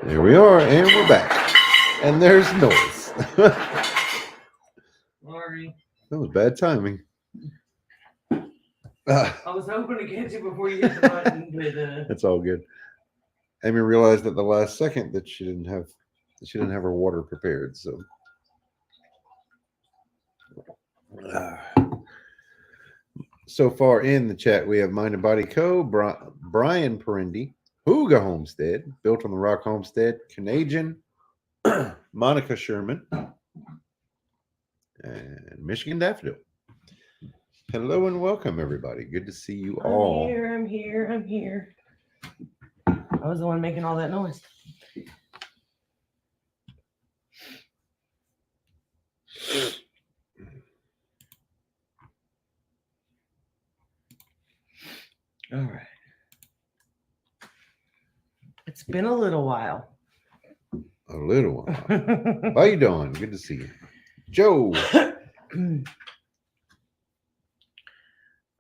There we are, and we're back. And there's noise. Sorry. That was bad timing. I was hoping to catch it before you hit the button, but It's all good. Amy realized at the last second that she didn't have her water prepared. So, so far in the chat, we have Mind and Body Co. Brian Perendi, Hooga Homestead, Built on the Rock Homestead, Canadian, Monica Sherman, and Michigan Daffodil. Hello and welcome, everybody. Good to see you all. I'm here. I was the one making all that noise. All right. It's been a little while. A little while. How you doing? Good to see you. Joe.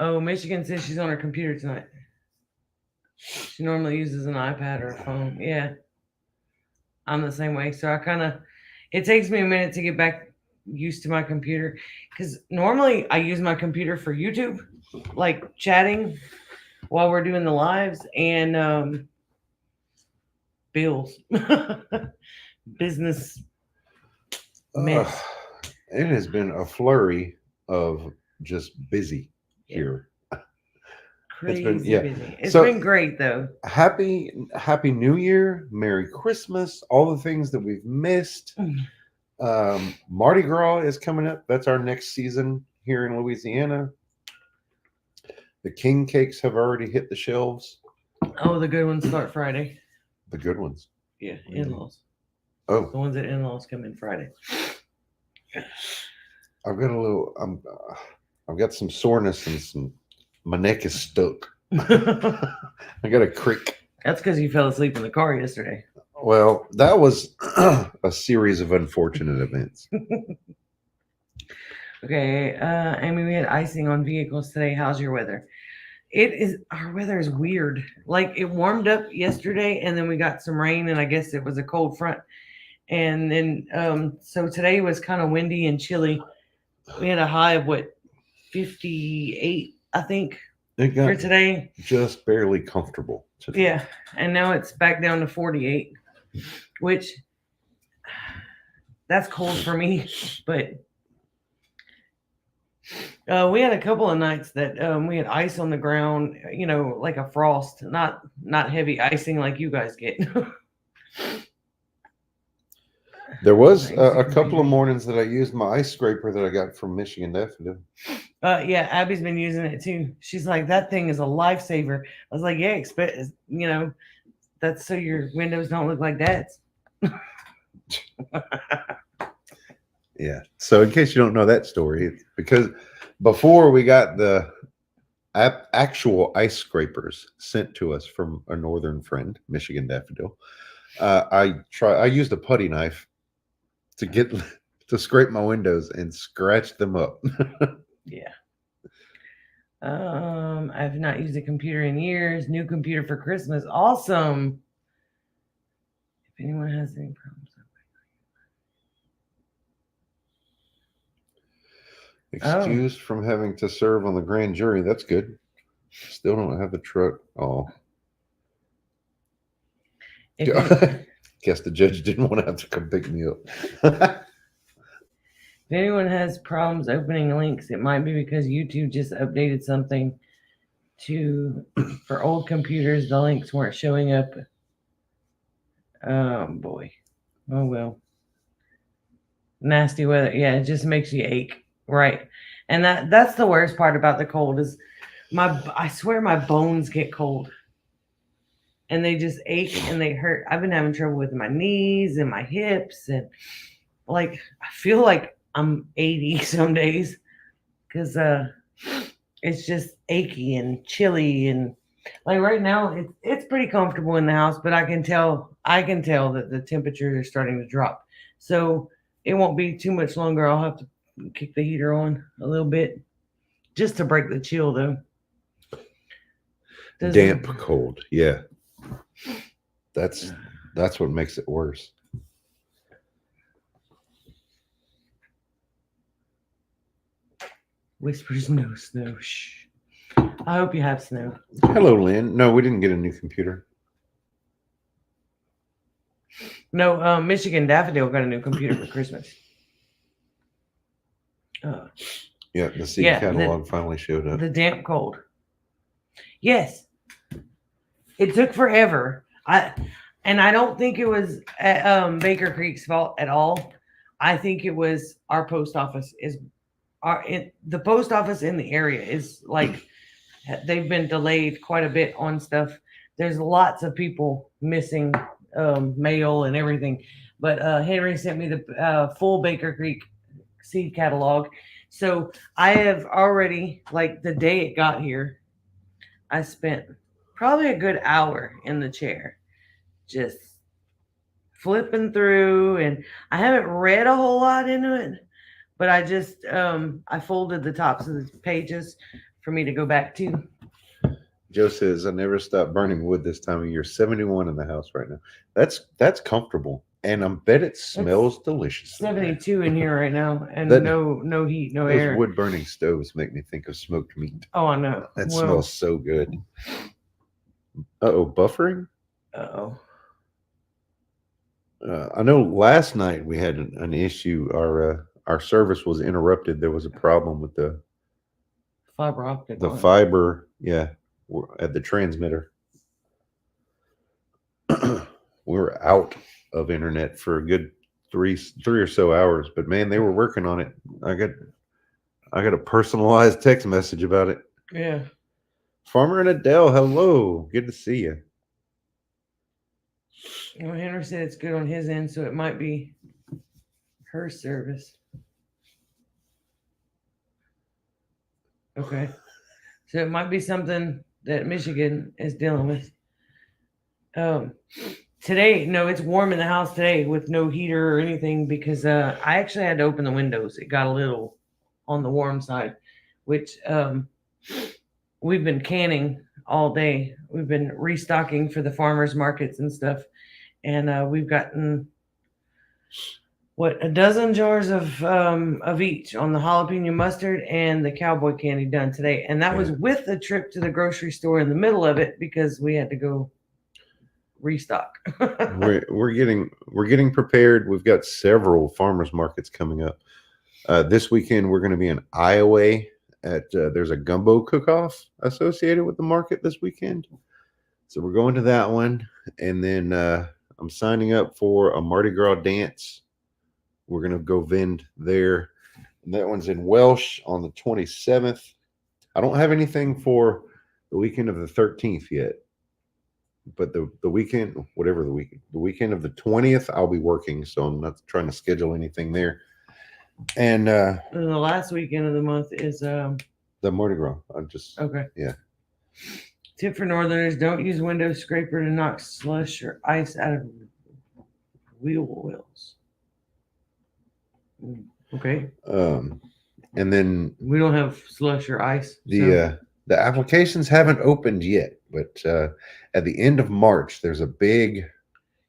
Oh, Michigan says she's on her computer tonight. She normally uses an iPad or a phone. Yeah. I'm the same way. So it takes me a minute to get back used to my computer. Because normally I use my computer for YouTube, like chatting while we're doing the lives and bills. Business mess. It has been a flurry of just busy here. Crazy busy. It's So, been great though. Happy New Year, Merry Christmas, all the things that we've missed. Mardi Gras is coming up. That's our next season here in Louisiana. The king cakes have already hit the shelves. Oh, the good ones start Friday. The good ones. Yeah, in-laws. Oh, the ones that in-laws come in Friday. I've got some soreness and my neck is stuck. I got a crick. That's because you fell asleep in the car yesterday. Well, that was a series of unfortunate events. Okay, Amy, we had icing on vehicles today. How's your weather? Our weather is weird. Like it warmed up yesterday and then we got some rain and I guess it was a cold front. And then, so today was kind of windy and chilly. We had a high of 58, I think, for today. Just barely comfortable today. Yeah. And now it's back down to 48, which that's cold for me, but we had a couple of nights that we had ice on the ground, like a frost, not heavy icing like you guys get. There was a couple of mornings that I used my ice scraper that I got from Michigan Daffodil. Yeah, Abby's been using it too. She's like, that thing is a lifesaver. I was like, yeah, that's so your windows don't look like dad's. Yeah. So in case you don't know that story, it's because before we got the actual ice scrapers sent to us from a northern friend, Michigan Daffodil, I used a putty knife to scrape my windows and scratch them up. Yeah. I've not used a computer in years. New computer for Christmas. Awesome. If anyone has any problems. Excused from having to serve on the grand jury. That's good. Still don't have the truck. Oh. Guess the judge didn't want to have to come pick me up. If anyone has problems opening links, it might be because YouTube just updated something for old computers. The links weren't showing up. Oh boy. Oh well. Nasty weather. Yeah, it just makes you ache. Right. And that's the worst part about the cold is I swear my bones get cold. And they just ache and they hurt. I've been having trouble with my knees and my hips. And I feel like I'm 80 some days because it's just achy and chilly. And like right now, it's pretty comfortable in the house, but I can tell that the temperatures are starting to drop. So it won't be too much longer. I'll have to kick the heater on a little bit just to break the chill, though. Damp cold. Yeah. That's That's what makes it worse. Whispers, no snow. Shh. I hope you have snow. Hello, Lynn. No, we didn't get a new computer. No, Michigan Daffodil got a new computer for Christmas. Yeah, the seed Yeah, catalog finally showed up. The damp cold. Yes. It took forever. I don't think it was Baker Creek's fault at all. I think it was our post office the post office in the area is like they've been delayed quite a bit on stuff. There's lots of people missing mail and everything. But Henry sent me the full Baker Creek seed catalog. So I have already, like the day it got here, I spent probably a good hour in the chair just flipping through, and I haven't read a whole lot into it, but I just I folded the tops of the pages for me to go back to. Joe says, I never stopped burning wood this time of year. 71 in the house right now. That's comfortable. And I bet it smells delicious. 72 in here right now, and no heat, no those air. Wood burning stoves make me think of smoked meat. Oh, I know. That smells so good. Uh-oh, buffering? Uh-oh. I know last night we had an issue. Our service was interrupted. There was a problem with the fiber optic. The fiber, yeah, at the transmitter. We were out of internet for a good three or so hours, but man, they were working on it. I got a personalized text message about it. Yeah. Farmer and Adele, hello, good to see you. Well, Henry said it's good on his end, so it might be her service. Okay. So it might be something that Michigan is dealing with. Today, no, it's warm in the house today with no heater or anything because I actually had to open the windows. It got a little on the warm side, which we've been canning all day. We've been restocking for the farmers markets and stuff. And we've gotten a dozen jars of each on the jalapeno mustard and the cowboy candy done today. And that was with a trip to the grocery store in the middle of it because we had to go restock. we're getting prepared. We've got several farmers markets coming up. This weekend we're going to be in Iowa at there's a gumbo cook-off associated with the market this weekend. So we're going to that one. And then I'm signing up for a Mardi Gras dance. We're going to go vend there. And that one's in Welsh on the 27th. I don't have anything for the weekend of the 13th yet. But the weekend, the weekend of the 20th, I'll be working. So I'm not trying to schedule anything there. And the last weekend of the month is the Mardi Gras. Okay. Yeah. Tip for Northerners: don't use window scraper to knock slush or ice out of wheel wells. Okay. And then we don't have slush or ice. The applications haven't opened yet, but at the end of March, there's a big,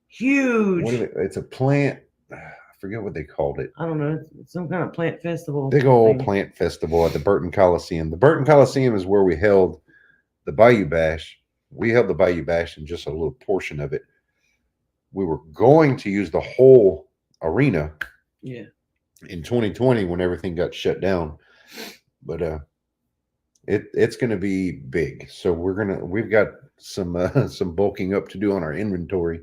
huge. It's a plant. I forget what they called it. I don't know. It's some kind of plant festival. Big old plant festival at the Burton Coliseum. The Burton Coliseum is where we held the Bayou Bash. We held the Bayou Bash in just a little portion of it. We were going to use the whole arena. Yeah. In 2020 when everything got shut down. But it's going to be big. So we've got some bulking up to do on our inventory.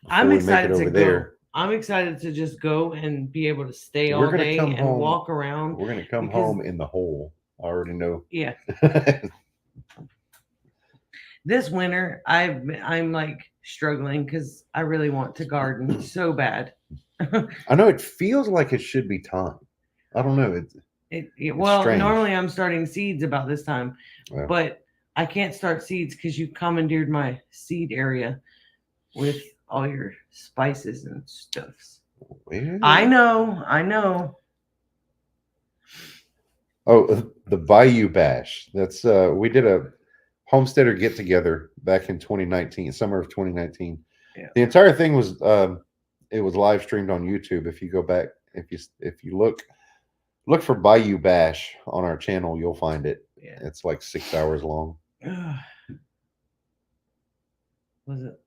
I'm excited to go. I'm excited to just go and be able to stay all day and walk around. We're going to come home in the hole. I already know. Yeah. This winter, I'm like struggling because I really want to garden so bad. I know it feels like it should be time. I don't know. Well, strange. Normally I'm starting seeds about this time, but I can't start seeds because you commandeered my seed area with all your spices and stuffs. Really? I know. Oh, the Bayou Bash. That's we did a homesteader get together back in 2019, summer of 2019. Yeah. The entire thing was it was live streamed on YouTube. If you go back, if you look for Bayou Bash on our channel, you'll find it. Yeah. It's like 6 hours long. Was it?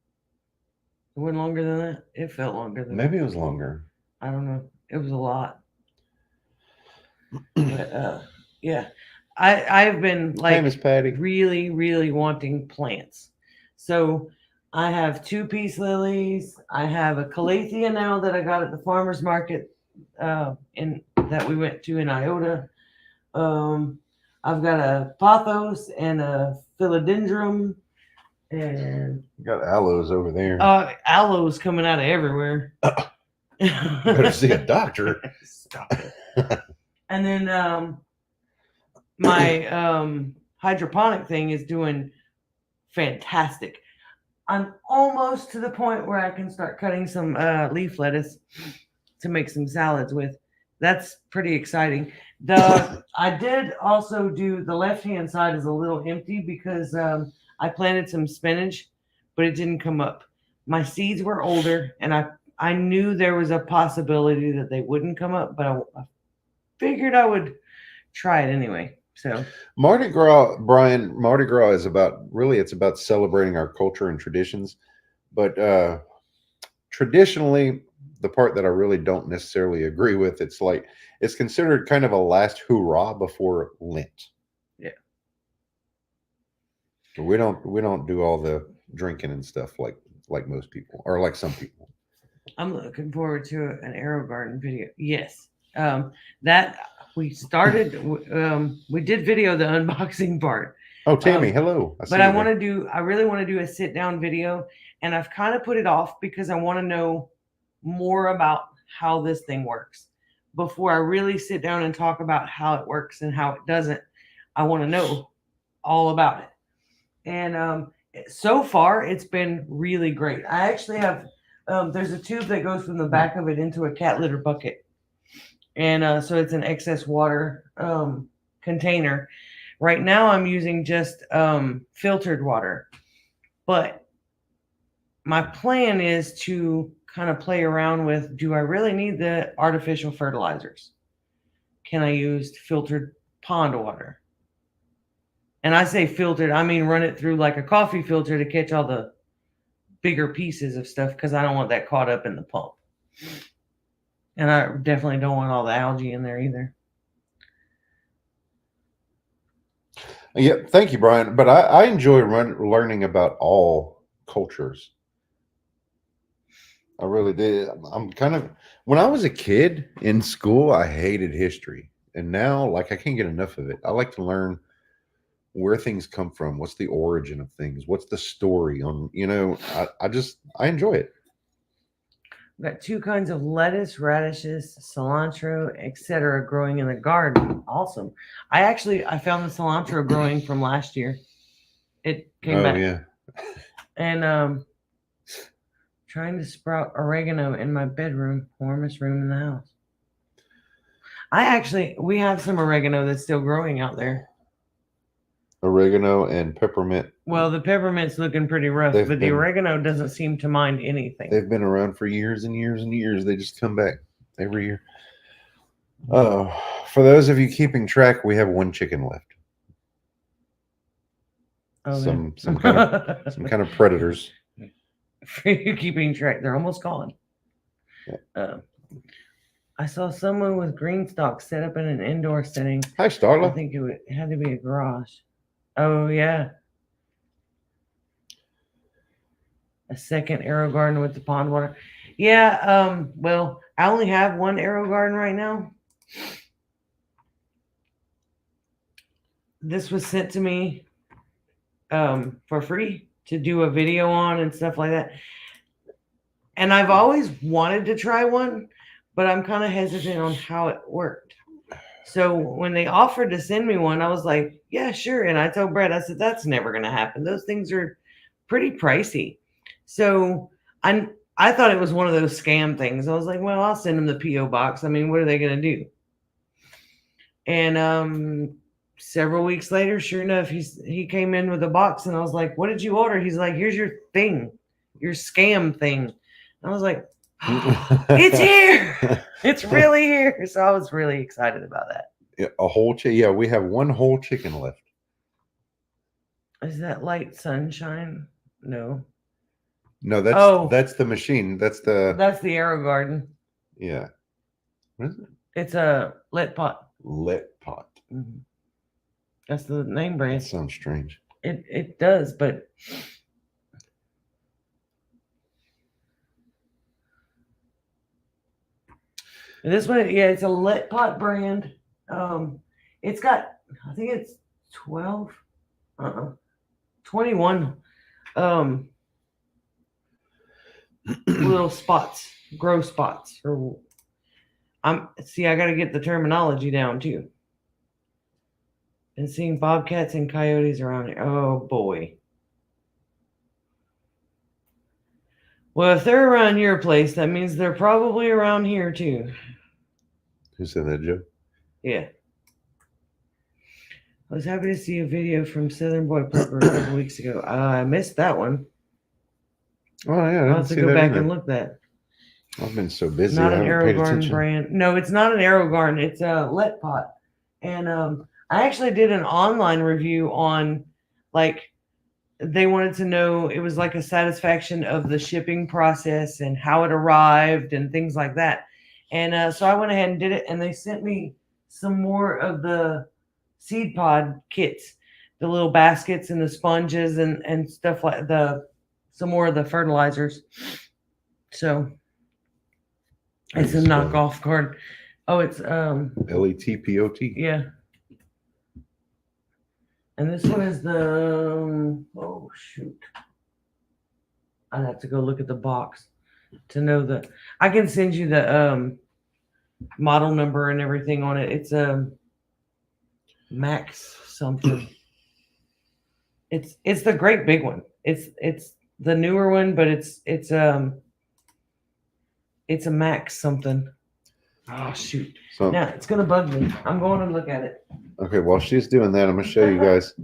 It went longer than that. It felt longer than Maybe that. it was longer. I don't know. It was a lot. But yeah, I've been like Famous Patty. really, really wanting plants. So I have two peace lilies. I have a calathea now that I got at the farmer's market in that we went to in Iota. I've got a pothos and a philodendron and You got aloes over there. aloes coming out of everywhere. Better see a doctor. Stop it. And then my hydroponic thing is doing fantastic. I'm almost to the point where I can start cutting some leaf lettuce to make some salads with. That's pretty exciting. I did also do the left hand side is a little empty because I planted some spinach, but it didn't come up. My seeds were older, and I knew there was a possibility that they wouldn't come up, but I figured I would try it anyway. So Mardi Gras, Brian, Mardi Gras is it's about celebrating our culture and traditions. But traditionally, the part that I really don't necessarily agree with, it's considered kind of a last hurrah before Lent. Yeah. We don't do all the drinking and stuff like most people, or like some people. I'm looking forward to an arrow garden video. Yes. That we started, we did video the unboxing part. Oh, Tammy, hello. But I really want to do a sit down video, and I've kind of put it off because I want to know more about how this thing works before I really sit down and talk about how it works and how it doesn't. I want to know all about it. And so far it's been really great. I actually have there's a tube that goes from the back of it into a cat litter bucket, and so it's an excess water container. Right now I'm using just filtered water, but my plan is to kind of play around with, do I really need the artificial fertilizers? Can I use filtered pond water? And I say filtered, I mean run it through like a coffee filter to catch all the bigger pieces of stuff, because I don't want that caught up in the pump. And I definitely don't want all the algae in there either. Yeah, thank you, Brian. But I enjoy learning about all cultures. I really did. When I was a kid in school, I hated history. And now, like, I can't get enough of it. I like to learn where things come from. What's the origin of things? What's the story on, I enjoy it. We've got two kinds of lettuce, radishes, cilantro, etc. growing in the garden. Awesome. I found the cilantro growing from last year. It came back. Yeah. And trying to sprout oregano in my bedroom, warmest room in the house. We have some oregano that's still growing out there. Oregano and peppermint. Well, the peppermint's looking pretty rough, but the oregano doesn't seem to mind anything. They've been around for years and years and years. They just come back every year. For those of you keeping track, we have one chicken left. Oh, some kind of predators. For you keeping track, they're almost gone. Yeah. I saw someone with green stalks set up in an indoor setting. Hi, Starla. I think it had to be a garage. Oh, yeah. A second arrow garden with the pond water. Yeah, well, I only have one arrow garden right now. This was sent to me for free to do a video on and stuff like that. And I've always wanted to try one, but I'm kind of hesitant on how it worked. So when they offered to send me one, I was like, yeah, sure. And I told Brett, I said, that's never going to happen. Those things are pretty pricey. So I thought it was one of those scam things. I was like, well, I'll send them the P.O. box. I mean, what are they going to do? And several weeks later, sure enough, he came in with a box, and I was like, what did you order? He's like, here's your thing. your scam thing. I was like, it's here. It's really here. So I was really excited about that. Yeah, a whole chicken. Yeah, we have one whole chicken left. Is that light sunshine? No. No, that's Oh. that's the machine. That's the That's the Arrow Garden. yeah. What is it? It's a lit pot. Lit pot. Mhm. That's the name That brand. sounds strange. It does, but this one, yeah, it's a lit pot brand. It's got, I think it's 12, 21 little spots, grow spots. Or I gotta get the terminology down too. And seeing bobcats and coyotes around here. Oh boy. Well, if they're around your place, that means they're probably around here too. Who said that, Joe? Yeah. I was happy to see a video from Southern Boy Plumper a couple weeks ago. I missed that one. Oh yeah, I I'll didn't have to see go that back either. and look that. I've been so busy. Not I an haven't Arrow paid Garden attention. brand. No, it's not an Arrow Garden. It's a Let Pot. And I actually did an online review on, like, they wanted to know, it was like a satisfaction of the shipping process and how it arrived and things like that. And so I went ahead and did it, and they sent me some more of the seed pod kits, the little baskets and the sponges and stuff like some more of the fertilizers. So it's a knockoff garden. Oh, it's LETPOT. yeah. And this one is the oh shoot. I'd have to go look at the box to know that. I can send you the model number and everything on it. It's Max something. It's the great big one. It's the newer one, but it's a Max something. Oh shoot. So Now it's gonna bug me. I'm going to look at it. okay, while she's doing that, I'm gonna show you guys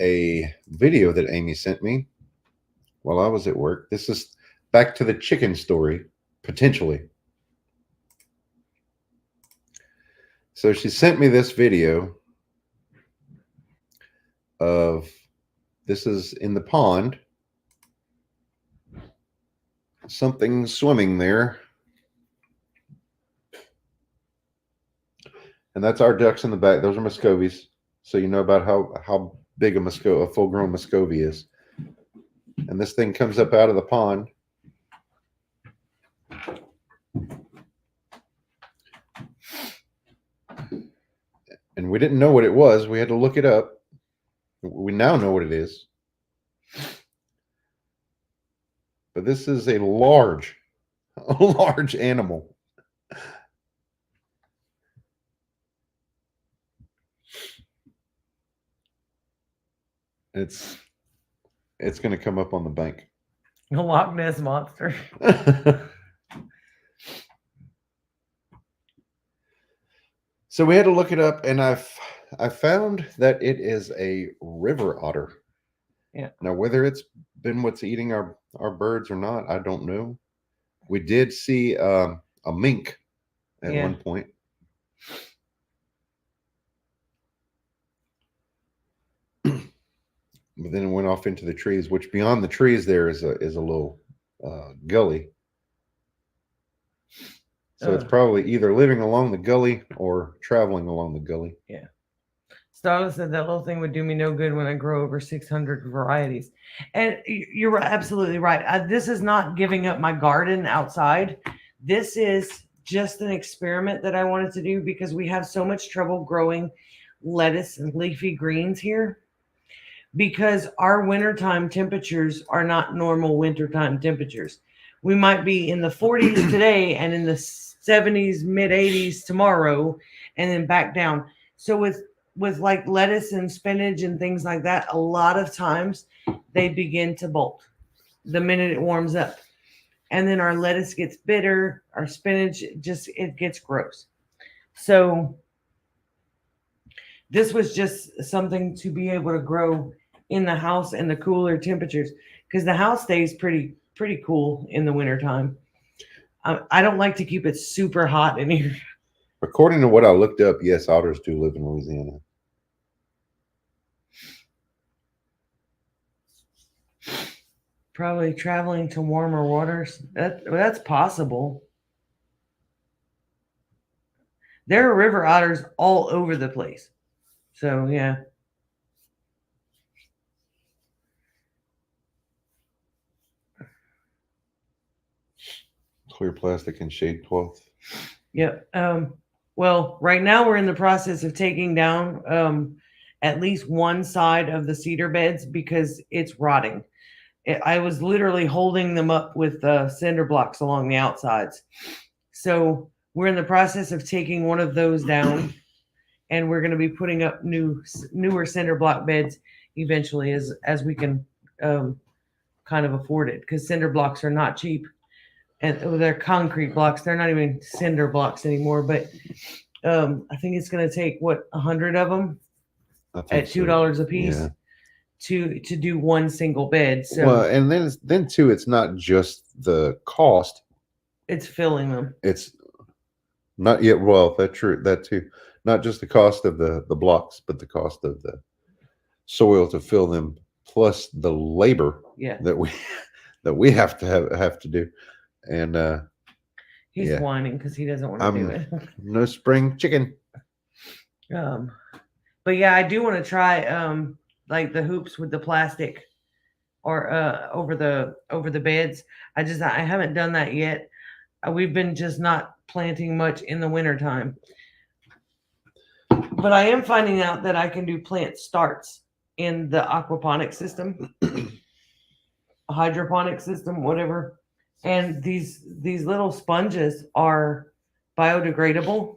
a video that Amy sent me while I was at work. This is back to the chicken story, potentially. So she sent me this video of this is in the pond. Something swimming there. And that's our ducks in the back. Those are Muscovies. So you know about how big a full-grown Muscovy is. And this thing comes up out of the pond. And we didn't know what it was. We had to look it up. We now know what it is. But this is a large animal. It's going to come up on the bank. A Loch Ness monster. So we had to look it up, and I found that it is a river otter. Yeah. Now, whether it's been what's eating our birds or not, I don't know. We did see a mink at one point. But then it went off into the trees, which beyond the trees there is a little gully. So it's probably either living along the gully or traveling along the gully. Yeah. Starla said that little thing would do me no good when I grow over 600 varieties. And you're absolutely right. This is not giving up my garden outside. This is just an experiment that I wanted to do because we have so much trouble growing lettuce and leafy greens here because our wintertime temperatures are not normal wintertime temperatures. We might be in the 40s today and in the 70s, mid 80s tomorrow, and then back down. So with like lettuce and spinach and things like that, a lot of times they begin to bolt the minute it warms up. And then our lettuce gets bitter, our spinach it gets gross. So this was just something to be able to grow in the house in the cooler temperatures because the house stays pretty pretty cool in the wintertime. I don't like to keep it super hot in here. According to what I looked up, yes, otters do live in Louisiana. Probably traveling to warmer waters. That's possible. There are river otters all over the place. So yeah. Clear plastic and shade cloth. Yep. Well, right now we're in the process of taking down at least one side of the cedar beds because it's rotting. I was literally holding them up with cinder blocks along the outsides. So we're in the process of taking one of those down, and we're going to be putting up newer cinder block beds eventually as we can kind of afford it, because cinder blocks are not cheap, and they're concrete blocks. They're not even cinder blocks anymore. But I think it's going to take 100 of them at $2 a piece. Yeah. To do one single bed. So well, and then too, it's not just the cost. It's filling them. It's not yet. Well, that's true. That too. Not just the cost of the blocks, but the cost of the soil to fill them, plus the labor that we have to do. And he's whining because he doesn't want to do it. No spring chicken. But yeah, I do want to try like the hoops with the plastic or over the beds. I haven't done that yet. We've been just not planting much in the wintertime. But I am finding out that I can do plant starts in the aquaponic system, hydroponic system, whatever. And these little sponges are biodegradable.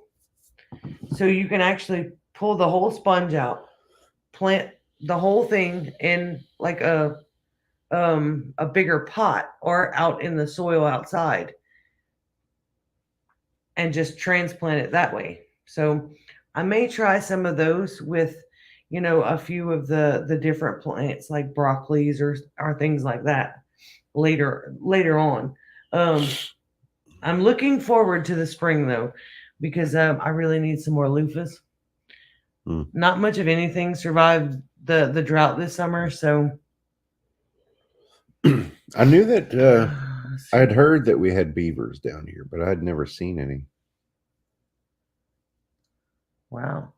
So you can actually pull the whole sponge out, plant the whole thing in like a bigger pot or out in the soil outside, and just transplant it that way. So I may try some of those with, a few of the different plants like broccolis or things like that later on. I'm looking forward to the spring though, because I really need some more loofahs. Not much of anything survived the drought this summer, so I knew that I had heard that we had beavers down here, but I had never seen any. Wow.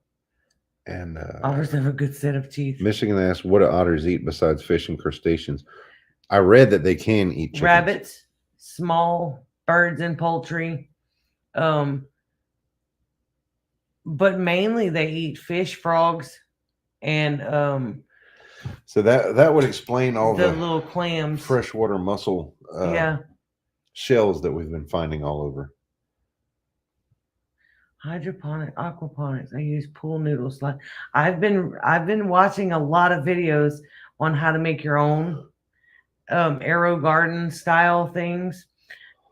And otters have a good set of teeth. Michigan asked, what do otters eat besides fish and crustaceans? I read that they can eat chickens. Rabbits, small birds and poultry. But mainly they eat fish, frogs, and so that would explain all the little clams, freshwater mussel shells that we've been finding all over. Hydroponic, aquaponics. I use pool noodles. I've been watching a lot of videos on how to make your own arrow garden style things,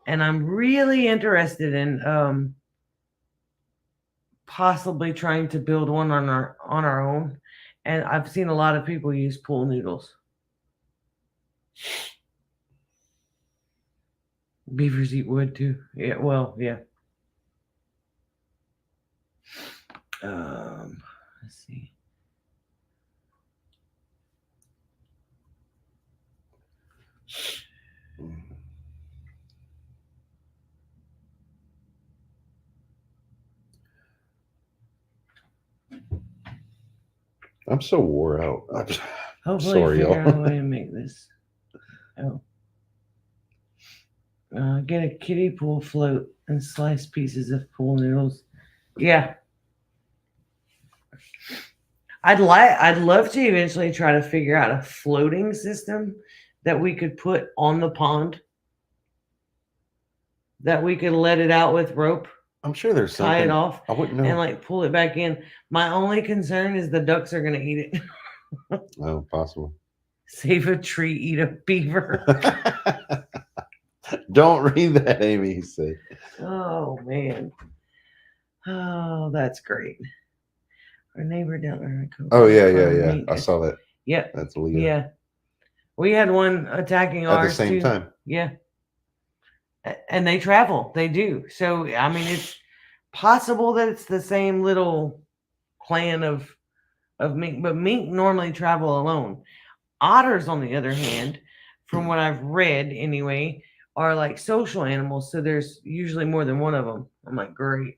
and I'm really interested in possibly trying to build one on our own. And I've seen a lot of people use pool noodles. Beavers eat wood too. Yeah, well, yeah. Let's see. I'm so wore out. Hopefully, sorry, figure y'all. out a way to make this. Get a kiddie pool float and slice pieces of pool noodles. Yeah. I'd love to eventually try to figure out a floating system that we could put on the pond, that we could let it out with rope. I'm sure there's tie something. it off. I wouldn't know. And pull it back in. My only concern is the ducks are going to eat it. Oh, possible. Save a tree, eat a beaver. Don't read that, Amy, he said. Oh, man. Oh, that's great. Our neighbor down there. Oh, yeah. I saw that. Yep. That's Leah. Yeah. We had one attacking ours at the same time. Yeah. And they travel. They do. So I mean, it's possible that it's the same little clan of mink, but mink normally travel alone. Otters, on the other hand, from what I've read anyway, are like social animals. So there's usually more than one of them. I'm like, great.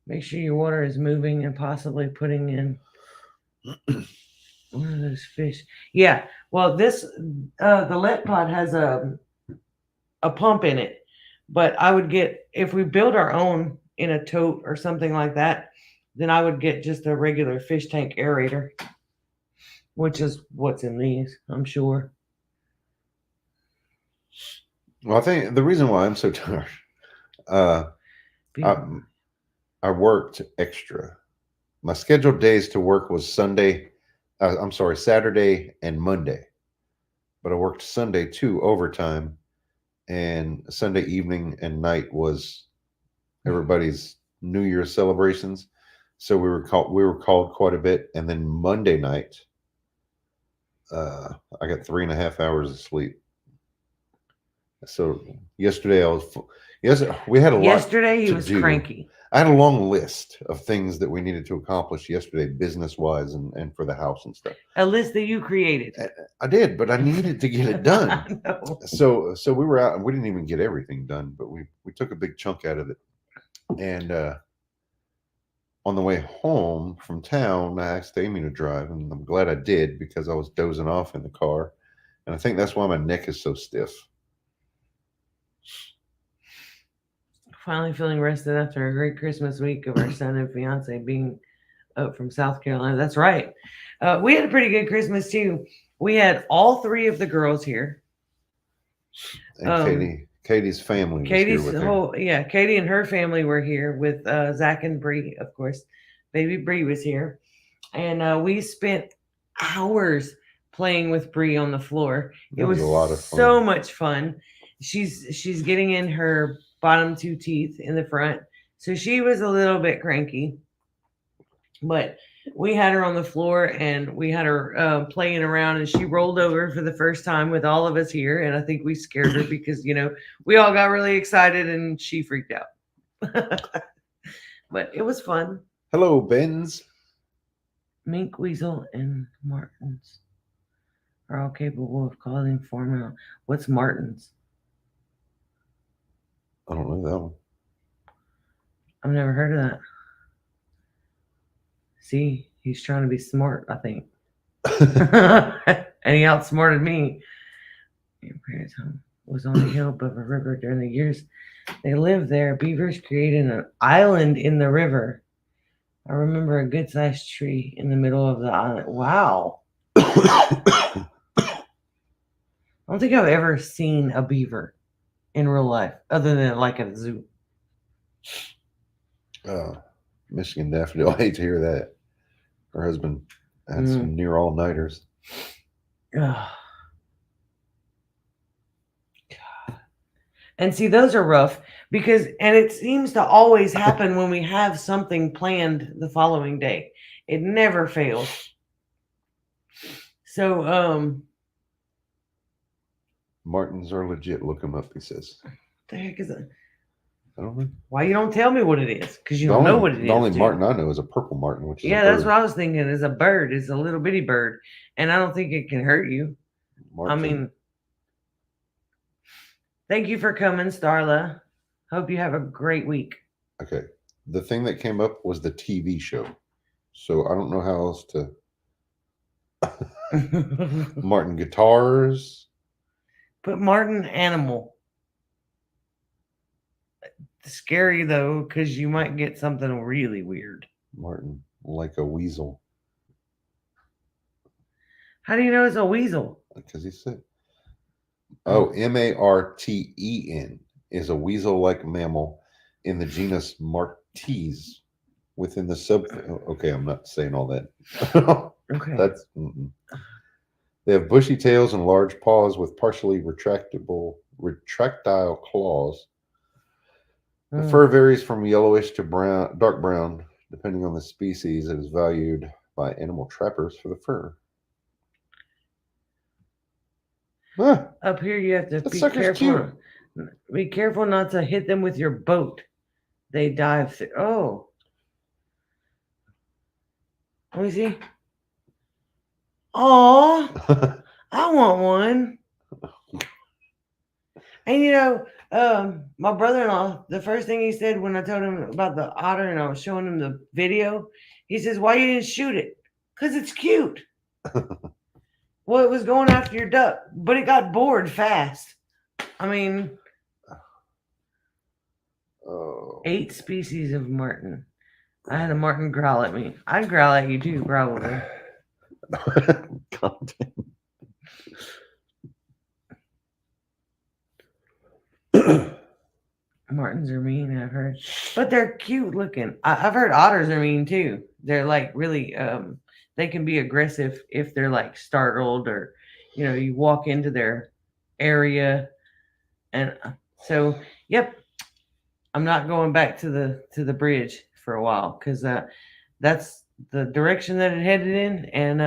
Make sure your water is moving and possibly putting in one of those fish. Yeah. Well, this the let pot has a pump in it, but I would get, if we build our own in a tote or something like that, then I would get just a regular fish tank aerator, which is what's in these, I'm sure. Well, I think the reason why I'm so tired, uh, I, I worked extra. My scheduled days to work was Saturday and Monday, but I worked Sunday too overtime, and Sunday evening and night was everybody's New Year's celebrations. So we were called quite a bit, and then Monday night, I got 3.5 hours of sleep. So yesterday yes, we had a lot Yesterday he to was do. cranky. I had a long list of things that we needed to accomplish yesterday, business wise and for the house and stuff. A list that you created. I did, but I needed to get it done. I know. So we were out and we didn't even get everything done, but we took a big chunk out of it. And on the way home from town, I asked Amy to drive, and I'm glad I did because I was dozing off in the car. And I think that's why my neck is so stiff. Finally feeling rested after a great Christmas week of our son and fiance being up from South Carolina. That's right. We had a pretty good Christmas too. We had all three of the girls here. And Katie's family was here with her. Katie and her family were here with Zach and Bree, of course. Baby Bree was here, and we spent hours playing with Bree on the floor. It was a lot of fun. So much fun. She's getting in her bottom two teeth in the front, so she was a little bit cranky, but we had her on the floor and we had her playing around, and she rolled over for the first time with all of us here, and I think we scared her because we all got really excited and she freaked out. But it was fun. Hello, Benz. Mink, weasel, and martins are all capable of causing formula. What's martins? I don't know that one. I've never heard of that. See, he's trying to be smart, I think. And he outsmarted me. Your parents' home was on a hill above a river. During the years they lived there, beavers created an island in the river. I remember a good-sized tree in the middle of the island. Wow. I don't think I've ever seen a beaver in real life, other than like at a zoo. Michigan daffodil. I hate to hear that. Her husband had some near all-nighters. And see, those are rough because, and it seems to always happen when we have something planned the following day. It never fails. So, Martins are legit. Look them up, he says. The heck is it? I don't know. Why you don't tell me what it is? Because you don't know what it is. The only martin I know is a purple martin, which is that's what I was thinking. Is a bird. It's a little bitty bird, and I don't think it can hurt you. Martin. I mean, thank you for coming, Starla. Hope you have a great week. Okay. The thing that came up was the TV show, so I don't know how else to. Martin guitars. Put Martin animal. Scary though, because you might get something really weird. Martin, like a weasel. How do you know it's a weasel? Because he said. Oh, Marten is a weasel-like mammal in the genus Martes within the sub. Okay, I'm not saying all that. Okay. That's. They have bushy tails and large paws with partially retractile claws. The fur varies from yellowish to dark brown, depending on the species. It is valued by animal trappers for the fur. Huh, Up here, you have to that be sucker's careful. cute. Be careful not to hit them with your boat. They dive through. Oh, let me see. Oh, I want one. And my brother-in-law, the first thing he said when I told him about the otter and I was showing him the video, he says, "Why you didn't shoot it?" Because it's cute. Well, it was going after your duck, but it got bored fast. I mean, Oh. 8 species of martin. I had a martin growl at me. I'd growl at you too, probably. God Martins are mean, I've heard, but they're cute looking. I've heard otters are mean too. They're like really, they can be aggressive if they're like startled or, you walk into their area, and so, yep, I'm not going back to the bridge for a while because that's the direction that it headed in, and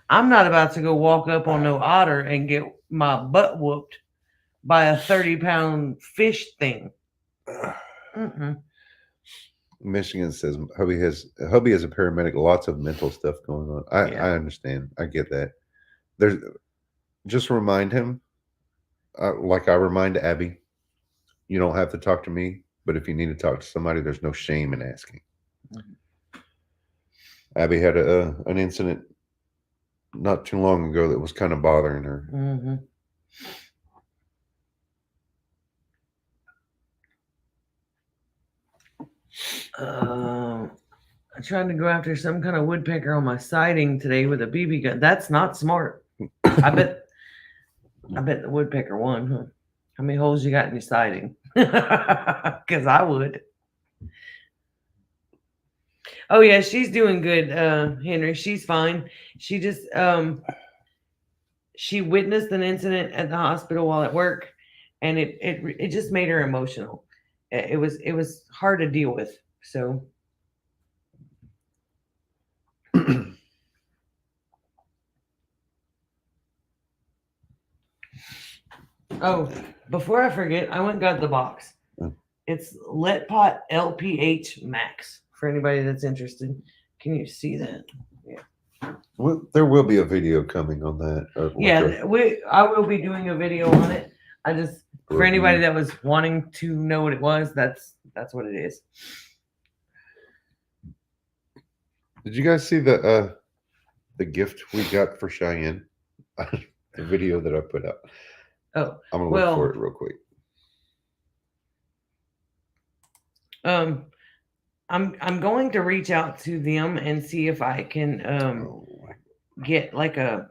I'm not about to go walk up on no otter and get my butt whooped by a 30-pound fish thing. Mm-mm. Michigan says hubby has a paramedic, lots of mental stuff going on. I understand. I get that. There's just remind him, like I remind Abby, you don't have to talk to me, but if you need to talk to somebody, there's no shame in asking. Mm-hmm. Abby had an incident not too long ago that was kind of bothering her. Mm-hmm. I tried to go after some kind of woodpecker on my siding today with a BB gun. That's not smart. I bet the woodpecker won, huh? How many holes you got in your siding? Because I would. Oh yeah, she's doing good, Henry. She's fine. She just she witnessed an incident at the hospital while at work, and it just made her emotional. It was hard to deal with. So oh, before I forget, I went and got the box. It's Let Pot LPH Max for anybody that's interested. Can you see that? Yeah. Well, there will be a video coming on that. I will be doing a video on it. I just for anybody that was wanting to know what it was, that's what it is. Did you guys see the gift we got for Cheyenne? The video that I put up. Oh, I'm gonna look for it real quick. I'm going to reach out to them and see if I can get like a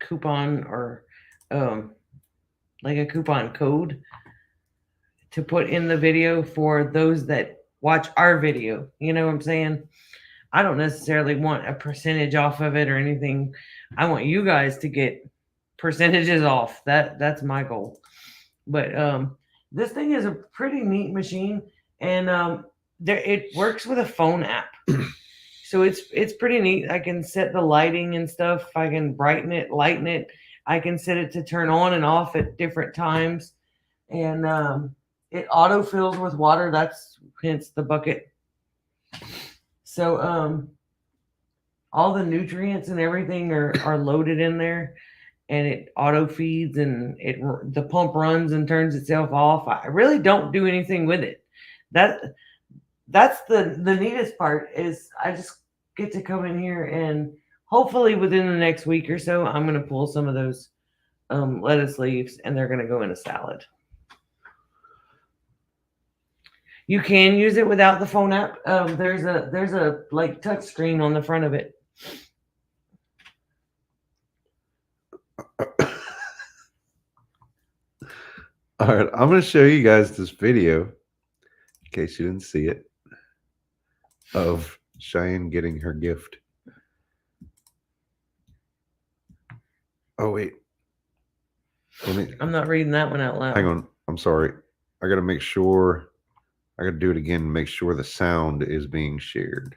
coupon or like a coupon code to put in the video for those that watch our video. You know what I'm saying? I don't necessarily want a percentage off of it or anything. I want you guys to get percentages off. That's my goal. But this thing is a pretty neat machine, and it works with a phone app. So it's pretty neat. I can set the lighting and stuff. I can brighten it, lighten it. I can set it to turn on and off at different times, and it auto fills with water. That's hence the bucket. So all the nutrients and everything are loaded in there, and it auto feeds, and the pump runs and turns itself off. I really don't do anything with it. That's the neatest part is I just get to come in here, and hopefully within the next week or so, I'm going to pull some of those lettuce leaves, and they're going to go in a salad. You can use it without the phone app. There's a like touch screen on the front of it. All right, I'm going to show you guys this video in case you didn't see it of Cheyenne getting her gift. Oh wait, I'm not reading that one out loud. Hang on, I'm sorry. I got to make sure. I got to do it again and make sure the sound is being shared.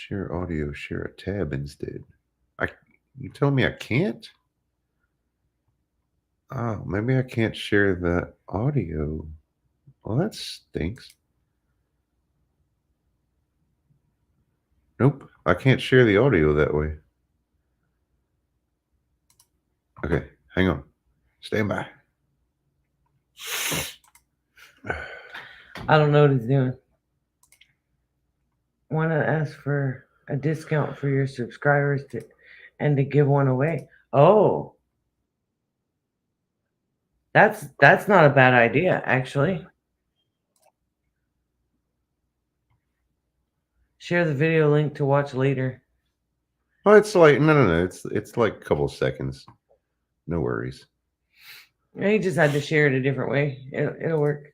Share audio, share a tab instead. You telling me I can't? Oh, maybe I can't share the audio. Well, that stinks. Nope, I can't share the audio that way. Okay, hang on. Stand by. I don't know what he's doing. Want to ask for a discount for your subscribers and to give one away. Oh, that's not a bad idea, actually. Share the video link to watch later. Oh, it's like no. It's like a couple of seconds. No worries. He just had to share it a different way. It'll work.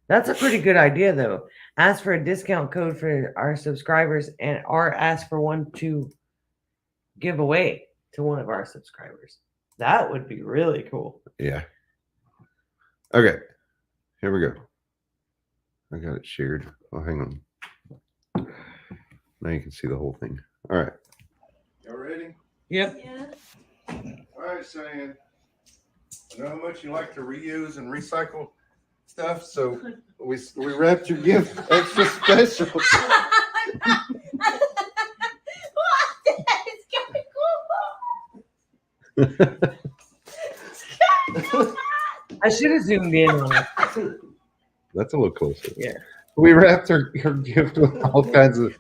That's a pretty good idea, though. Ask for a discount code for our subscribers, or ask for one to give away to one of our subscribers. That would be really cool. Yeah. Okay. Here we go. I got it shared. Oh, hang on. Now you can see the whole thing. All right. Y'all ready? Yep. Yeah. All right, Cheyenne. I know how much you like to reuse and recycle stuff, so we wrapped your gift extra special. I should have zoomed in on it. That's a little closer. Yeah. We wrapped her gift with all kinds of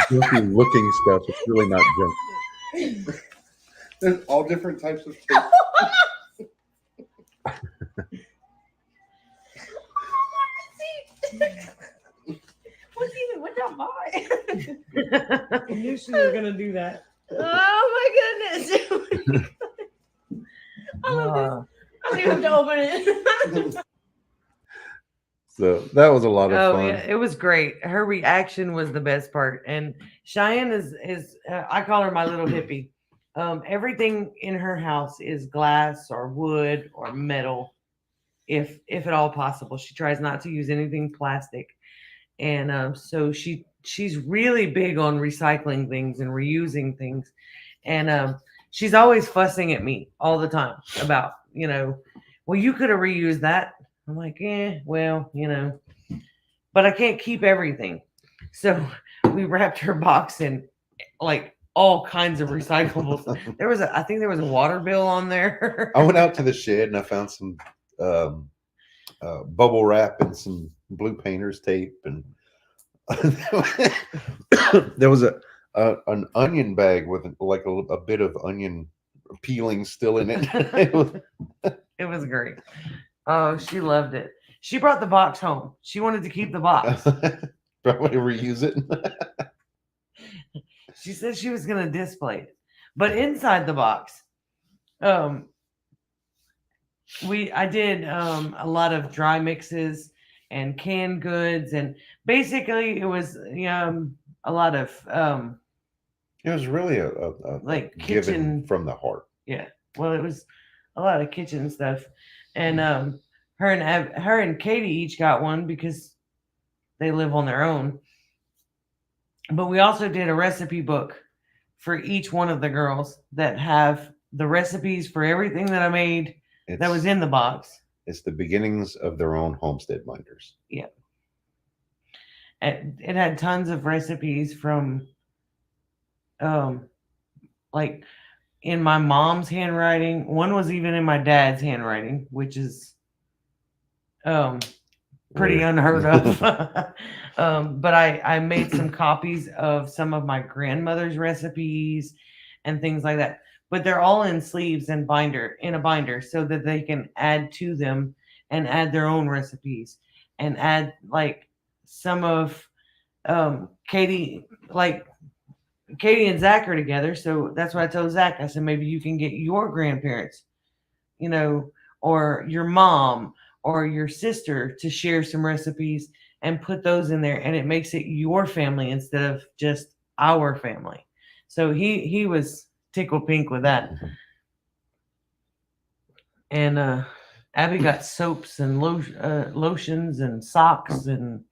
junky looking stuff. It's really not junk. There's all different types of tape. What y'all buy? I knew she was gonna do that. Oh my goodness. I love this. I don't even have to open it. So that was a lot of fun. Yeah, it was great. Her reaction was the best part. And Cheyenne is I call her my little hippie. Everything in her house is glass or wood or metal, if at all possible. She tries not to use anything plastic. And so she's really big on recycling things and reusing things. And she's always fussing at me all the time about, well, you could have reused that. I'm like, well, but I can't keep everything. So we wrapped her box in like all kinds of recyclables. I think there was a water bill on there. I went out to the shed and I found some bubble wrap and some blue painter's tape, and there was an onion bag with like a bit of onion peeling still in it. It was great. Oh, she loved it. She brought the box home. She wanted to keep the box. Probably reuse it. She said she was going to display it. But inside the box, I did a lot of dry mixes and canned goods, and basically it was a lot of it was really a like given kitchen from the heart. Yeah, well, it was a lot of kitchen stuff, and her and Katie each got one because they live on their own. But we also did a recipe book for each one of the girls that have the recipes for everything that I made that was in the box. It's the beginnings of their own homestead minders. Yeah. It had tons of recipes from like in my mom's handwriting. One was even in my dad's handwriting, which is pretty unheard of. But I made some copies of some of my grandmother's recipes and things like that. But they're all in sleeves and in a binder so that they can add to them and add their own recipes and add like some of Katie and Zach are together. So that's what I told Zach. I said, maybe you can get your grandparents, or your mom or your sister to share some recipes and put those in there. And it makes it your family instead of just our family. So he was tickled pink with that. And Abby got soaps and lotions and socks and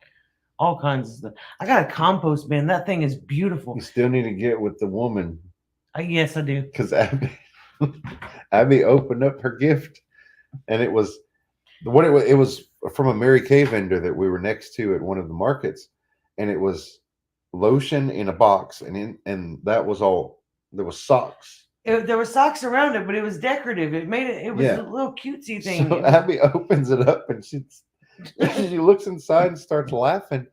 all kinds of stuff. I got a compost bin. That thing is beautiful. You still need to get with the woman Yes, I do. because Abby opened up her gift, and it was what it was. It was from a Mary Kay vendor that we were next to at one of the markets, and it was lotion in a box, and that was all. There was socks. There were socks around it, but it was decorative. It made it. It was Yeah. a little cutesy thing. So Abby opens it up, and she looks inside and starts laughing.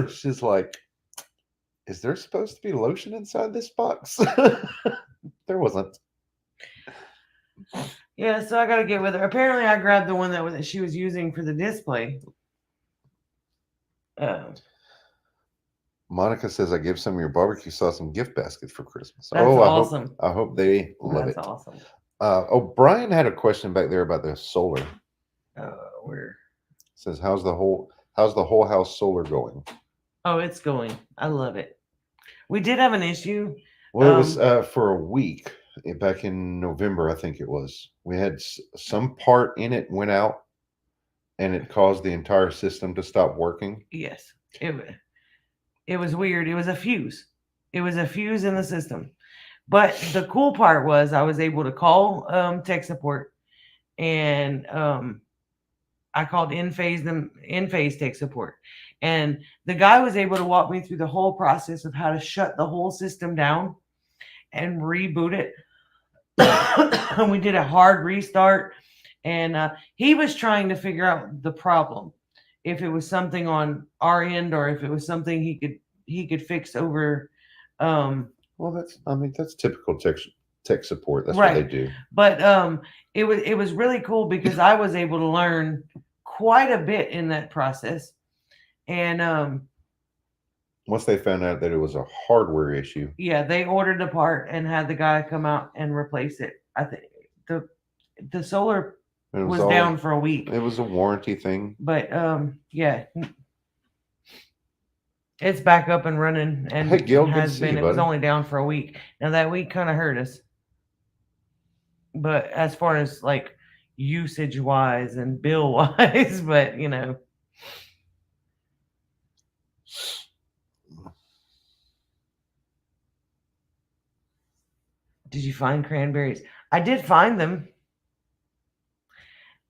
She's like, "Is there supposed to be lotion inside this box?" There wasn't. Yeah, so I got to get with her. Apparently, I grabbed the one that she was using for the display. Monica says, "I give some of your barbecue sauce and gift baskets for Christmas." That's awesome. I hope they love That's it. awesome. Brian had a question back there about the solar. Where? Says, how's the whole house solar going? Oh, it's going. I love it. We did have an issue. Well, it was for a week back in November, I think it was. We had some part in it went out, and it caused the entire system to stop working. Yes, it was weird. It was a fuse. It was a fuse in the system. But the cool part was I was able to call tech support, and I called in-phase tech support, and the guy was able to walk me through the whole process of how to shut the whole system down and reboot it. And we did a hard restart, and he was trying to figure out the problem, if it was something on our end or if it was something he could fix over. Well, that's typical tech support. That's Right. what they do. But it was really cool because I was able to learn quite a bit in that process. And once they found out that it was a hardware issue, yeah, they ordered the part and had the guy come out and replace it. I think the solar was down for a week. It was a warranty thing. But yeah. It's back up and running, and Hey, Gil, has been. You, it was only down for a week. Now that week kind of hurt us, but as far as like usage wise and bill wise, but you know. Did you find cranberries? I did find them,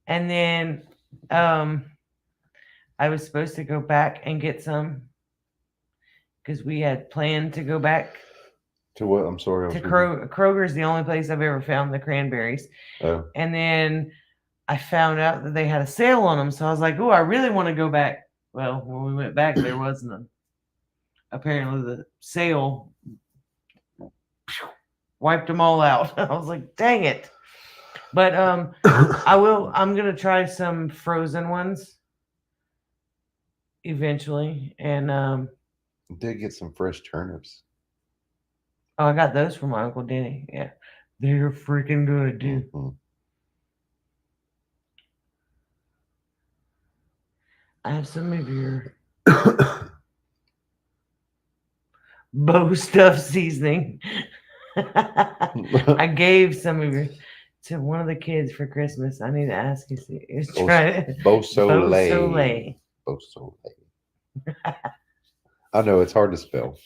and then I was supposed to go back and get some. Because we had planned to go back to what? I'm sorry. To Kroger's the only place I've ever found the cranberries. Oh. And then I found out that they had a sale on them. So I was like, oh, I really want to go back. Well, when we went back, there wasn't them. Apparently the sale wiped them all out. I was like, dang it. But I'm going to try some frozen ones eventually. And did get some fresh turnips. Oh, I got those from my Uncle Denny. Yeah. They're freaking good, dude. Mm-hmm. I have some of your bow stuff seasoning. I gave some of your to one of the kids for Christmas. I need to ask you to try it. Beausoleil. I know it's hard to spell.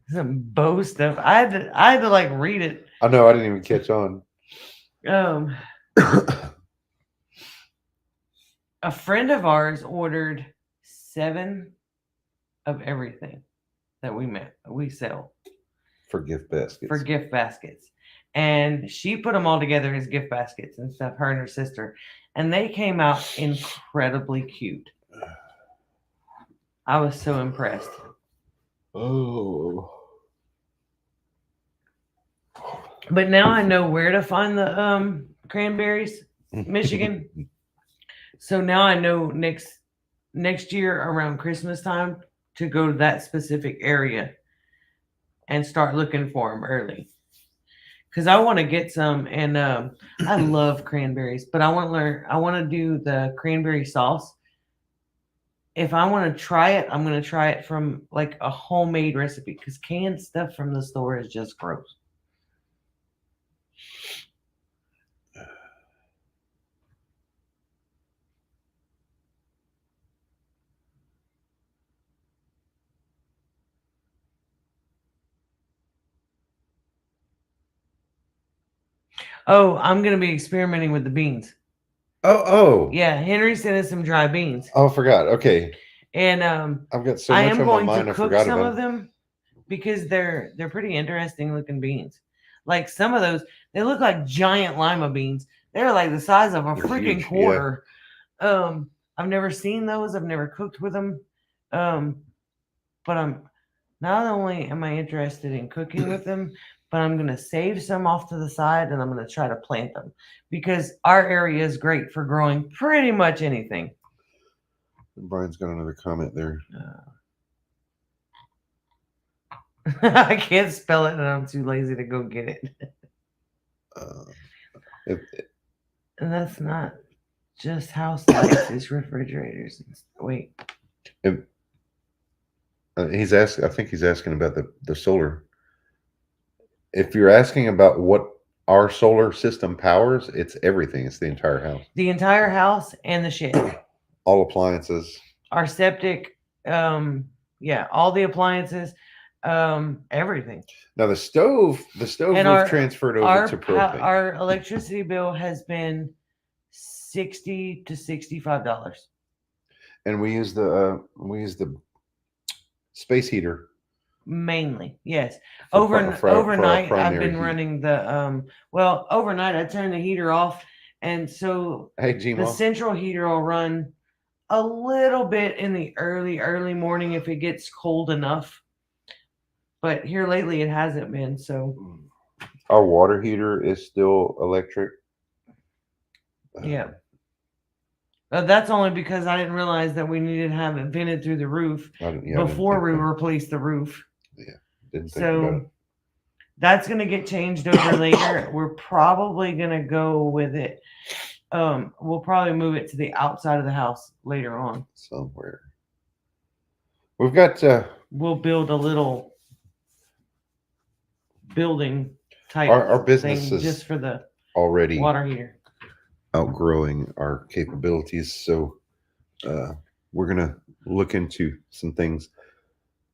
Some bow stuff. I had to like read it. I know. I didn't even catch on. A friend of ours ordered 7 of everything that we sell for gift baskets. And she put them all together as gift baskets and stuff. Her and her sister, and they came out incredibly cute. I was so impressed. Oh. But now I know where to find the cranberries, Michigan. So now I know next year around Christmas time to go to that specific area and start looking for them early. Because I want to get some, and I love cranberries, but I want to do the cranberry sauce. If I want to try it, I'm going to try it from like a homemade recipe because canned stuff from the store is just gross. Oh, I'm gonna be experimenting with the beans. Oh. Yeah, Henry sent us some dry beans, Oh, I forgot. Okay. and I've got so I much am on my going mind. to I cook forgot some about of it. them because they're pretty interesting looking beans. Like some of those, they look like giant lima beans. They're like the size of a They're freaking huge, yeah. quarter. I've never seen those. I've never cooked with them. But I'm not only am I interested in cooking with them, but I'm gonna save some off to the side and I'm gonna try to plant them because our area is great for growing pretty much anything. Brian's got another comment there. I can't spell it and I'm too lazy to go get it. If, And that's not just house lights, it's refrigerators. Wait. he's asking. I think he's asking about the solar. If you're asking about what our solar system powers, it's everything. It's the entire house, The entire house and the shed. all appliances. Our septic, yeah, all the appliances, everything. Now the stove And we've transferred over to propane. our electricity bill has been $60 to $65 And we use the space heater. mainly. Yes, For our overnight I've primary been heat. running the well, overnight I turn the heater off, and so Hey, the Gmo. central heater will run a little bit in the early morning if it gets cold enough. But here lately it hasn't been. So Our water heater is still electric. yeah. That's only because I didn't realize that we needed to have it vented through the roof before we replaced the roof. Didn't think about it. So that's going to get changed over later. We're probably going to go with it. We'll probably move it to the outside of the house later on. Somewhere. We've got We'll build a little building type our business thing is just for the already water heater. outgrowing our capabilities, so we're gonna look into some things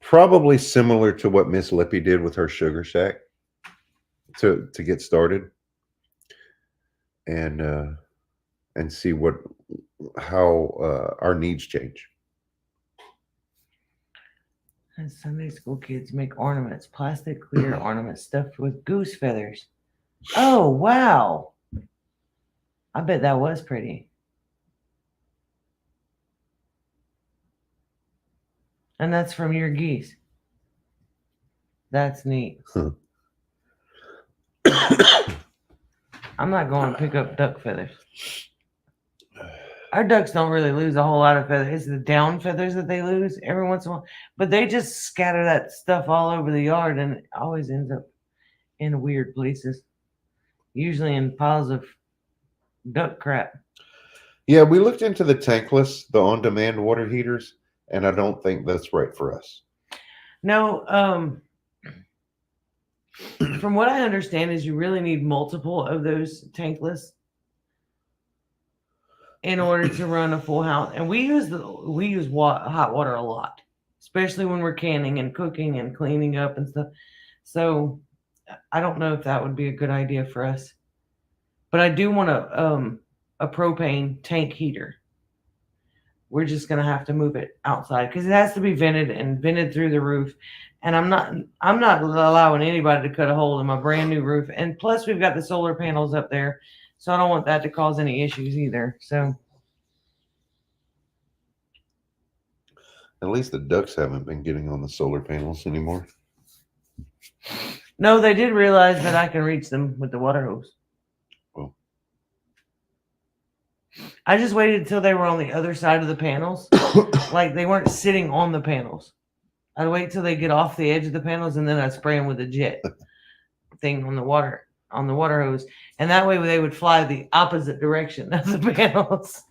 probably similar to what Miss Lippy did with her sugar shack to get started, and see how our needs change. And Sunday school kids make ornaments, plastic clear ornaments stuffed with goose feathers. Oh, wow. I bet that was pretty. And that's from your geese. That's neat. Huh. I'm not going to pick up duck feathers. Our ducks don't really lose a whole lot of feathers. It's the down feathers that they lose every once in a while. But they just scatter that stuff all over the yard and it always ends up in weird places. Usually in piles of duck crap. Yeah, we looked into the tankless, the on-demand water heaters, and I don't think that's right for us. No, from what I understand is you really need multiple of those tankless in order to run a full house. And we use hot water a lot, especially when we're canning and cooking and cleaning up and stuff. So I don't know if that would be a good idea for us. But I do want a propane tank heater. We're just gonna have to move it outside because it has to be vented through the roof. And I'm not allowing anybody to cut a hole in my brand new roof. And plus we've got the solar panels up there. So I don't want that to cause any issues either. So At least the ducks haven't been getting on the solar panels anymore. no, they did realize that I can reach them with the water hose. Well. I just waited until they were on the other side of the panels. Like they weren't sitting on the panels. I'd wait till they get off the edge of the panels and then I'd spray them with a jet thing on the water hose. And that way they would fly the opposite direction of the panels.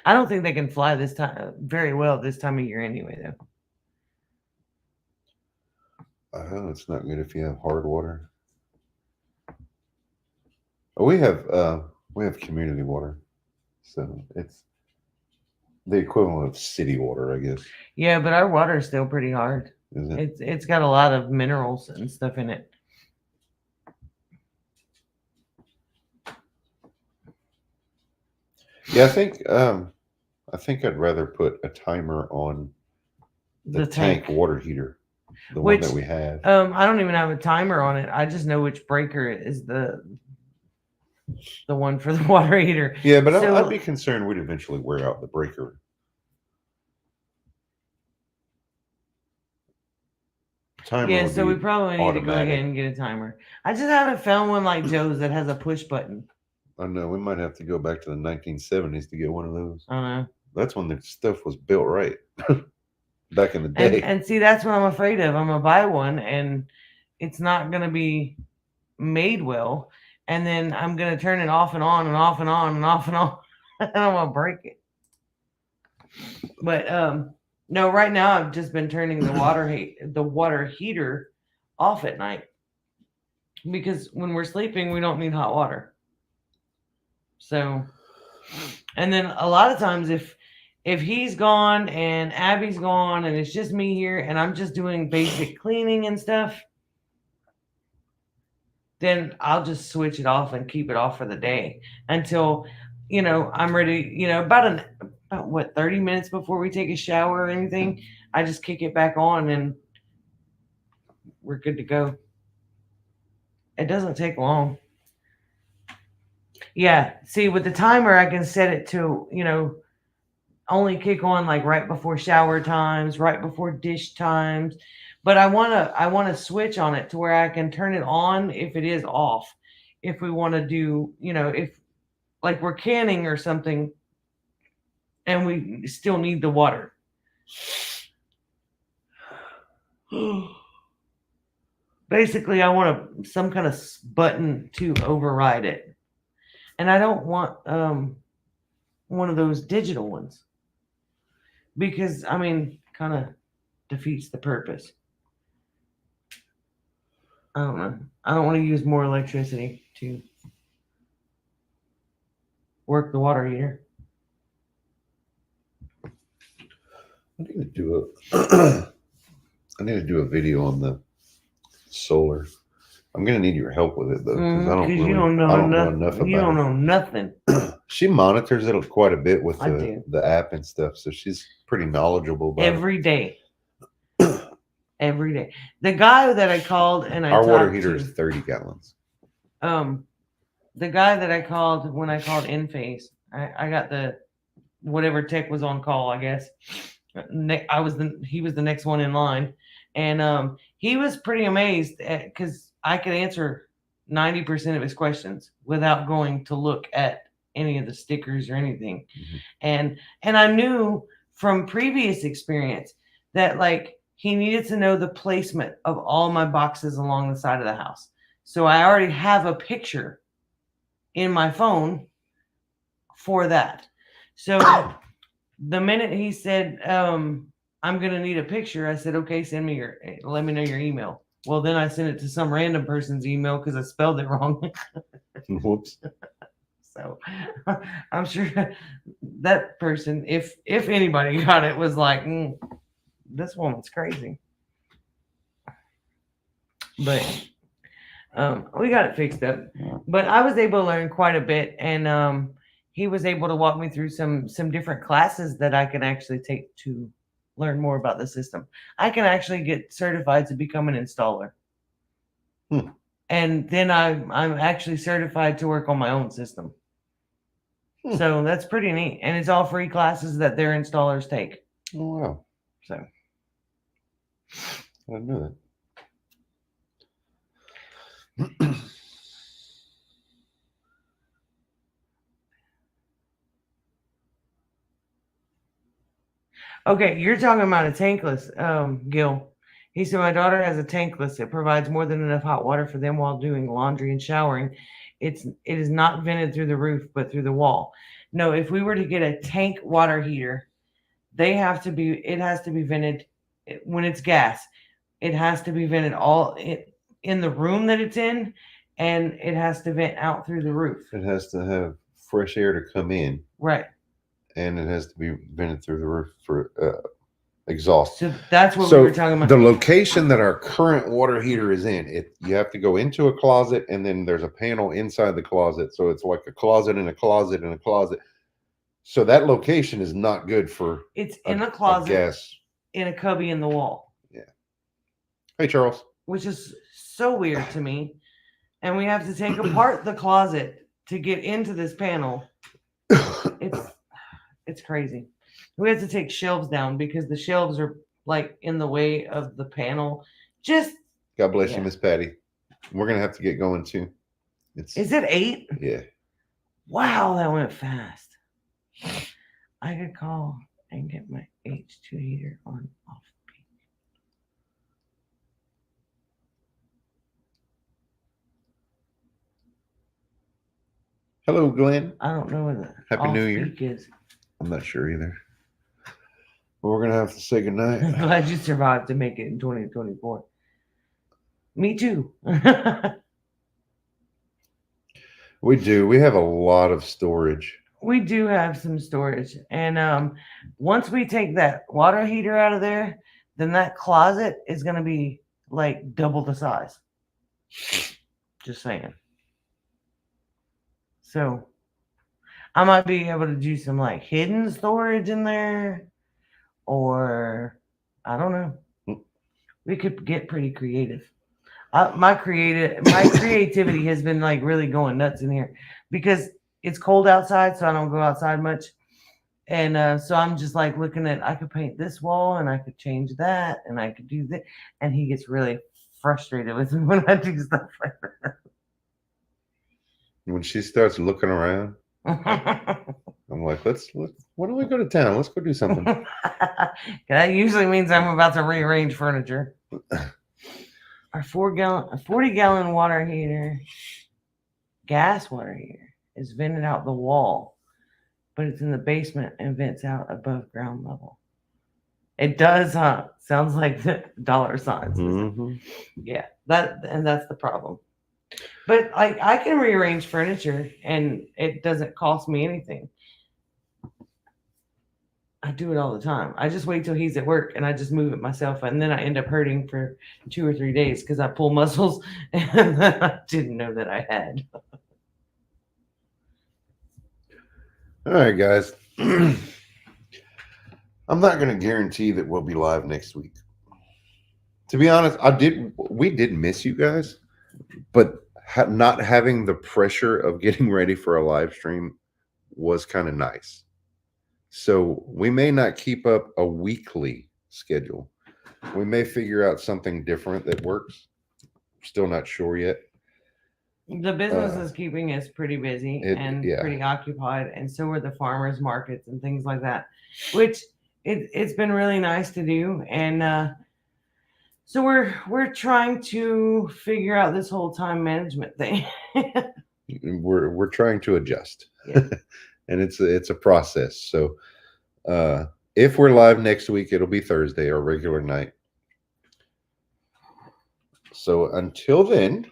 I don't think they can fly this time very well this time of year anyway though. It's not good if you have hard water. We have community water, so it's the equivalent of city water, I guess. Yeah, but our water is still pretty hard. Is it? It's got a lot of minerals and stuff in it. Yeah, I think I'd rather put a timer on the tank water heater, the one that Which, we have. I don't even have a timer on it. I just know which breaker is the one for the water heater. Yeah, but so, I'd be concerned we'd eventually wear out the breaker. Timer yeah, would so be we probably need to go ahead automatic. and get a timer. I just haven't found one like Joe's that has a push button. I know we might have to go back to the 1970s to get one of those. I don't know. That's when the stuff was built right. Back in the day. And see, that's what I'm afraid of. I'm gonna buy one, and it's not gonna be made well, and then I'm gonna turn it off and on and off and on and off and on, and I'm gonna break it. But no, right now I've just been turning the water heater off at night because when we're sleeping we don't need hot water. So, and then a lot of times if he's gone and Abby's gone and it's just me here and I'm just doing basic cleaning and stuff, then I'll just switch it off and keep it off for the day until, I'm ready, about what, 30 minutes before we take a shower or anything, I just kick it back on and we're good to go. It doesn't take long. Yeah, see, with the timer, I can set it to, only kick on like right before shower times, right before dish times. But I want to switch on it to where I can turn it on if it is off. If we want to do, if like we're canning or something and we still need the water. Basically, I want some kind of button to override it. And I don't want one of those digital ones because, kind of defeats the purpose. I don't know. I don't want to use more electricity to work the water heater. I need to do a video on the solar. I'm gonna need your help with it though, because I don't know enough about it. You don't know nothing. She monitors it quite a bit with I do. the app and stuff, so she's pretty knowledgeable about Every day. Every day. The guy that I called and I our water talked heater to, is 30 gallons. The guy that I called when I called Enphase, I got the whatever tech was on call, I guess. He was the next one in line, and he was pretty amazed because I could answer 90% of his questions without going to look at any of the stickers or anything. Mm-hmm. And I knew from previous experience that like he needed to know the placement of all my boxes along the side of the house. So I already have a picture in my phone for that. So the minute he said, I'm going to need a picture, I said, okay, let me know your email. Well, then I sent it to some random person's email because I spelled it wrong. Whoops. So I'm sure that person, if anybody got it, was like, this woman's crazy. But we got it fixed up. But I was able to learn quite a bit, and he was able to walk me through some different classes that I can actually take to learn more about the system. I can actually get certified to become an installer. And then I'm actually certified to work on my own system. So that's pretty neat. And it's all free classes that their installers take. Oh, wow. So I didn't know that. Okay, you're talking about a tankless, Gil. He said, my daughter has a tankless. It provides more than enough hot water for them while doing laundry and showering. It is not vented through the roof, but through the wall. No, if we were to get a tank water heater, it has to be vented when it's gas. It has to be vented in the room that it's in, and it has to vent out through the roof. It has to have fresh air to come in. Right. And it has to be vented through the roof for exhaust. So that's what we were talking about. The location that our current water heater is in, you have to go into a closet, and then there's a panel inside the closet. So it's like a closet and a closet and a closet. So that location is not good for It's in a closet, gas. in a cubby in the wall, Hey, Charles. which is so weird to me. And we have to take apart the closet to get into this panel. It's crazy. We have to take shelves down because the shelves are like in the way of the panel. Just God bless Yeah. you, Miss Patty. We're gonna have to get going too. is it 8? Yeah. Wow, that went fast. I could call and get my H2 heater on off peak. Hello, Glenn. I don't know what the Happy off New Year. peak is. I'm not sure either. But we're gonna have to say I'm goodnight. glad you survived to make it in 2024. Me too. We do. We have a lot of storage. We do have some storage, and once we take that water heater out of there, then that closet is going to be like double the size. Just saying. So I might be able to do some like hidden storage in there, or I don't know. We could get pretty creative. My creativity has been like really going nuts in here because it's cold outside, so I don't go outside much. And so I'm just like looking at, I could paint this wall and I could change that and I could do that. And he gets really frustrated with me when I do stuff like When she starts looking around, that. I'm like, let's why don't we go to town? Let's go do something. That usually means I'm about to rearrange furniture. Our 40-gallon water heater, gas water heater, is vented out the wall, but it's in the basement and vents out above ground level. It does, huh? Sounds like the dollar signs. Mhm. Yeah, that's the problem. But I can rearrange furniture and it doesn't cost me anything. I do it all the time. I just wait till he's at work and I just move it myself, and then I end up hurting for 2 or 3 days because I pull muscles and I didn't know that I had. All right, guys. I'm not going to guarantee that we'll be live next week. To be honest, we did miss you guys, but not having the pressure of getting ready for a live stream was kind of nice. So we may not keep up a weekly schedule. We may figure out something different that works. Still not sure yet. The business is keeping us pretty busy and yeah. pretty occupied, and so are the farmers markets and things like that, which it's been really nice to do. And so we're trying to figure out this whole time management thing. We're trying to adjust. Yeah. And it's a process. So if we're live next week, it'll be Thursday, our regular night. So until then,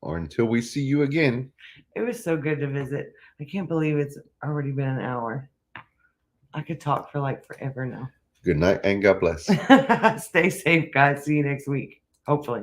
or until we see you again. It was so good to visit. I can't believe it's already been an hour. I could talk for like forever now. Good night and God bless. Stay safe, guys. See you next week. Hopefully.